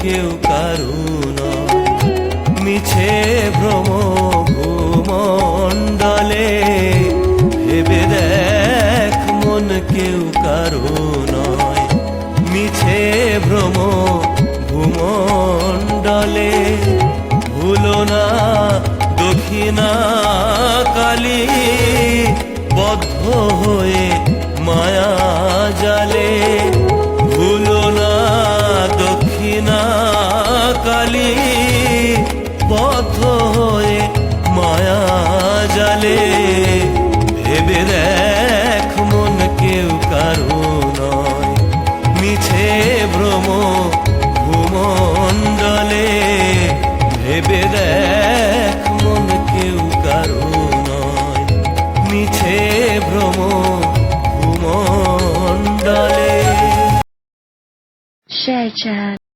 কেউ কারু নয়। মিছে ভ্রম ভূমণ্ডলে, ভেবে দেখ মন কেউ কারু নয়। মিছে ভ্রম ভূমণ্ডলে, ভুলো না দক্ষিণা কালী, বদ্ধ হয়ে মায়া জালে। ভুলো না দক্ষিণা কালী, বদ্ধ হয়ে মায়া জালে। ভেবে দেখ মন কেউ কারু নয়। মিছে ভ্রম ভূমণ্ডলে, ভেবে দেখ মন কেউ কারু নয়। মিছে ভ্রম ভূমণ্ডলে। ShareChat